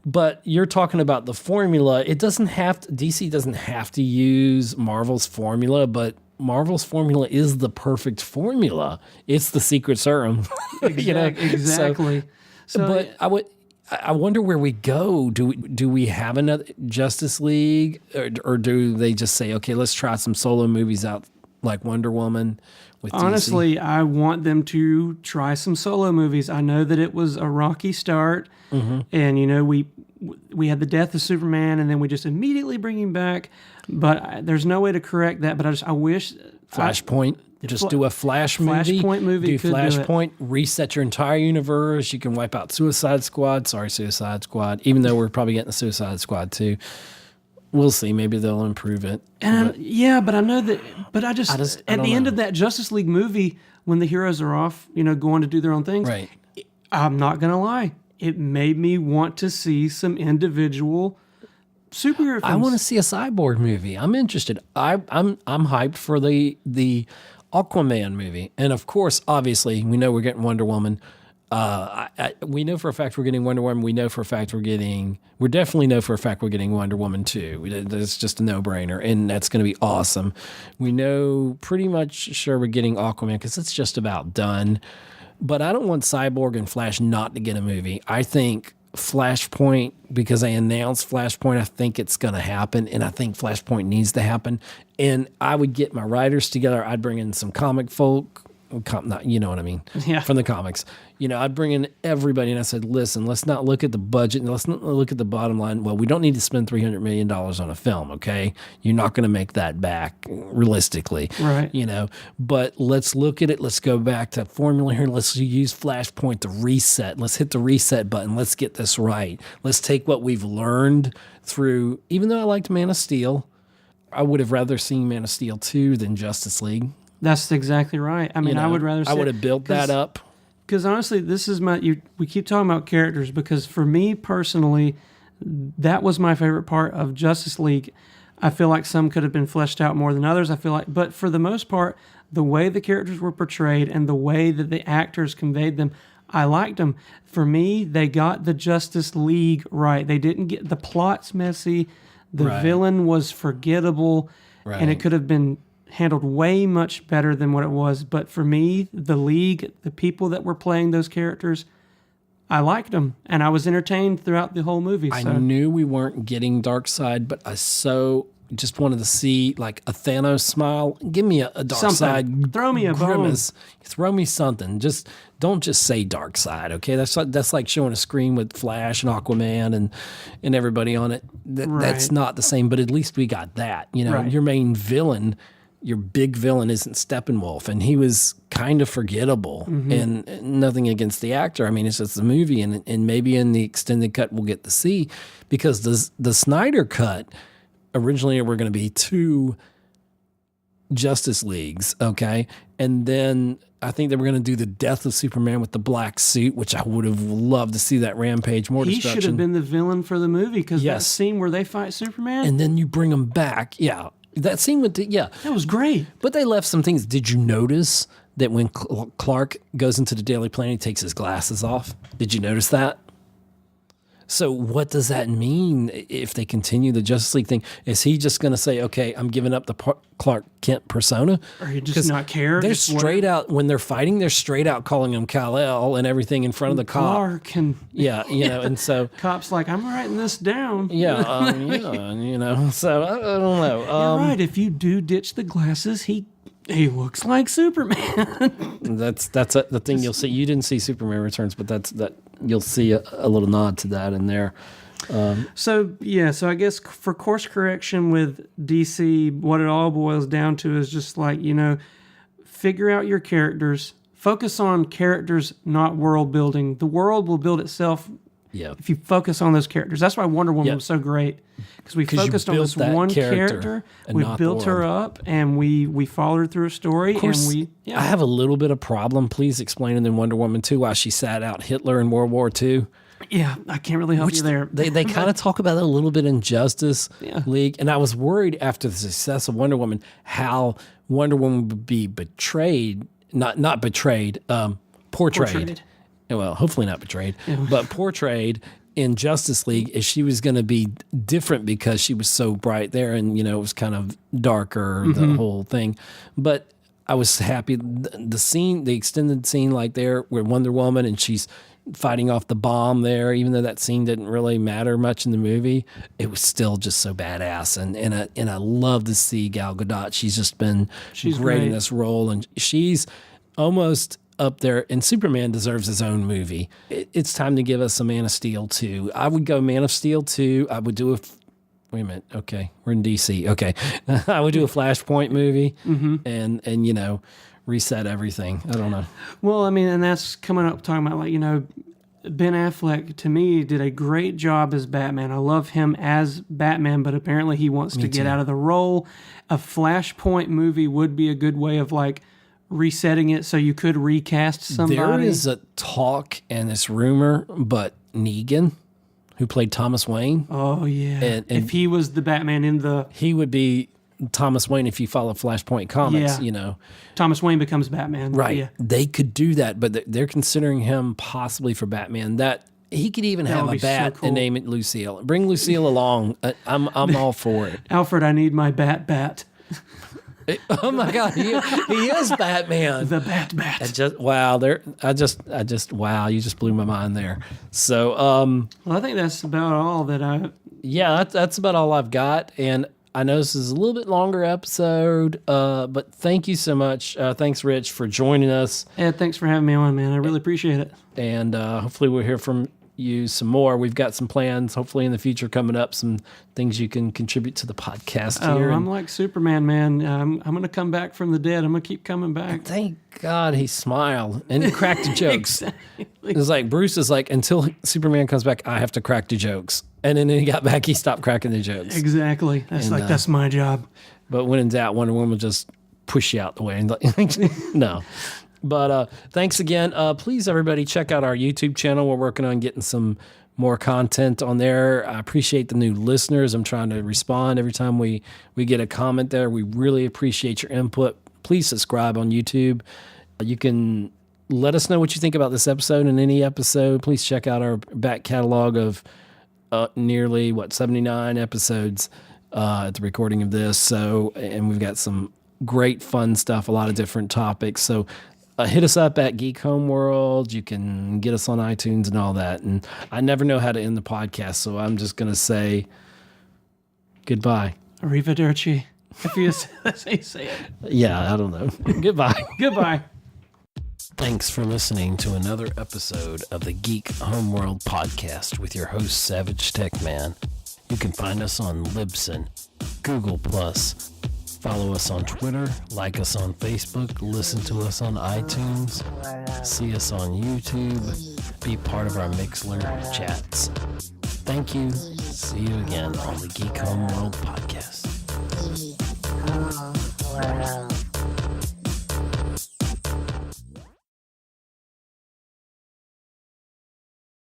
But you're talking about the formula. It doesn't have to, DC doesn't have to use Marvel's formula, but Marvel's formula is the perfect formula. It's the secret serum. Exactly. But I wonder where we go. Do we have another Justice League, or do they just say, okay, let's try some solo movies out like Wonder Woman? With Honestly, DC? I want them to try some solo movies. I know that it was a rocky start, and we had the death of Superman, and then we just immediately bring him back. But there's no way to correct that. But I wish Flashpoint. Just do a Flash movie. Flashpoint movie. Do Flashpoint. Reset your entire universe. You can wipe out Suicide Squad. Sorry, Suicide Squad. Even though we're probably getting the Suicide Squad too. We'll see. Maybe they'll improve it. But I know that. But I just at the end of that Justice League movie, when the heroes are off, going to do their own things. Right. I'm not gonna lie. It made me want to see some individual superhero films. I want to see a Cyborg movie. I'm interested. I'm hyped for the Aquaman movie, and of course, obviously, we know we're getting Wonder Woman. We know for a fact we're getting Wonder Woman. We definitely know for a fact we're getting Wonder Woman 2. That's just a no-brainer, and that's going to be awesome. We know pretty much sure we're getting Aquaman because it's just about done. But I don't want Cyborg and Flash not to get a movie. I think Flashpoint, because they announced Flashpoint, I think it's going to happen, and I think Flashpoint needs to happen. And I would get my writers together. I'd bring in some comic folk, you know what I mean, from the comics. I'd bring in everybody, and I said, listen, let's not look at the budget, and let's not look at the bottom line. Well, we don't need to spend $300 million on a film, okay? You're not going to make that back realistically. Right. But let's look at it. Let's go back to formula here. Let's use Flashpoint to reset. Let's hit the reset button. Let's get this right. Let's take what we've learned through, even though I liked Man of Steel, I would have rather seen Man of Steel 2 than Justice League. That's exactly right. I mean, I would rather. I would have built that up. Because honestly, this is we keep talking about characters because for me personally, that was my favorite part of Justice League. I feel like some could have been fleshed out more than others. But for the most part, the way the characters were portrayed and the way that the actors conveyed them, I liked them. For me, they got the Justice League right. They didn't get the plot's messy. The villain was forgettable, and it could have been handled way much better than what it was. But for me, the League, the people that were playing those characters, I liked them, and I was entertained throughout the whole movie. I knew we weren't getting Darkseid, but I just wanted to see like a Thanos smile. Give me a Darkseid. Throw me a grimace. Throw me something. Just don't just say Darkseid, okay? That's like showing a screen with Flash and Aquaman and everybody on it. That's not the same, but at least we got that. Your main villain, your big villain isn't Steppenwolf, and he was kind of forgettable. And nothing against the actor. I mean, it's just the movie, and maybe in the extended cut we'll get to see, because the Snyder cut, originally there were going to be 2 Justice Leagues, okay? And then I think they were going to do the death of Superman with the black suit, which I would have loved to see that rampage, more destruction. He should have been the villain for the movie, because that scene where they fight Superman. And then you bring him back, that scene with that was great. But they left some things. Did you notice that when Clark goes into the Daily Planet, he takes his glasses off? Did you notice that? So what does that mean if they continue the Justice League thing? Is he just going to say, okay, I'm giving up the Clark Kent persona? Or he just not care? They're straight out, when they're fighting, they're straight out calling him Kal-El and everything in front of the cop. Clark and... and so... Cop's like, I'm writing this down. So I don't know. You're right, if you do ditch the glasses, he looks like Superman. That's the thing you'll see. You didn't see Superman Returns, but that you'll see a little nod to that in there. So I guess for course correction with DC, what it all boils down to is just like, figure out your characters. Focus on characters, not world building. The world will build itself if you focus on those characters. That's why Wonder Woman was so great, because we focused on this one character. We built her up, and we followed her through a story. Of course, I have a little bit of problem. Please explain in Wonder Woman 2 why she sat out Hitler in World War II. Yeah, I can't really help you there. They kind of talk about that a little bit in Justice League, and I was worried after the success of Wonder Woman how Wonder Woman would be betrayed, not betrayed, portrayed. Well, hopefully not betrayed, but portrayed in Justice League as she was going to be different because she was so bright there, and it was kind of darker, the whole thing. But I was happy the scene, the extended scene, like there where Wonder Woman and she's fighting off the bomb there, even though that scene didn't really matter much in the movie, it was still just so badass. And I love to see Gal Gadot. She's just been great in this role, and she's almost up there, and Superman deserves his own movie. It's time to give us a Man of Steel 2. I would go Man of Steel 2. I would do wait a minute. Okay, we're in DC. Okay, I would do a Flashpoint movie, and reset everything. I don't know. Well, I mean, and that's coming up talking about Ben Affleck, to me, did a great job as Batman. I love him as Batman, but apparently he wants to get out of the role. A Flashpoint movie would be a good way of resetting it so you could recast somebody. There is a talk and this rumor, but Negan, who played Thomas Wayne. Oh, yeah. And if he was the Batman he would be Thomas Wayne if you follow Flashpoint comics, Thomas Wayne becomes Batman. Right. Yeah. They could do that, but they're considering him possibly for Batman. That he could even have a bat and name it Lucille. Bring Lucille along. I'm all for it. Alfred, I need my bat. Oh my God, he is Batman. The Bat. Wow, you just blew my mind there. So, well, I think that's about all that that's about all I've got. And I know this is a little bit longer episode, but thank you so much. Thanks, Rich, for joining us. Yeah, thanks for having me on, man. I really appreciate it. And hopefully we'll hear from you some more. We've got some plans, hopefully in the future coming up, some things you can contribute to the podcast here. I'm like Superman, man. I'm going to come back from the dead. I'm going to keep coming back. Thank God he smiled and he cracked the jokes. Exactly. It's like Bruce is like, until Superman comes back, I have to crack the jokes. And then he got back, he stopped cracking the jokes. Exactly. That's my job. But when in doubt, Wonder Woman will just push you out the way. No. But thanks again. Please, everybody, check out our YouTube channel. We're working on getting some more content on there. I appreciate the new listeners. I'm trying to respond every time we get a comment there. We really appreciate your input. Please subscribe on YouTube. You can let us know what you think about this episode and any episode. Please check out our back catalog of nearly 79 episodes at the recording of this. So, and we've got some great fun stuff, a lot of different topics. So hit us up at Geek Homeworld. You can get us on iTunes and all that. And I never know how to end the podcast, so I'm just going to say goodbye. Arrivederci. That's how you say it. Yeah, I don't know. Goodbye. Goodbye. Thanks for listening to another episode of the Geek Homeworld podcast with your host, SavageTechman. You can find us on Libsyn, Google+, follow us on Twitter, like us on Facebook, listen to us on iTunes, see us on YouTube, be part of our Mixler chats. Thank you. See you again on the Geek Homeworld podcast.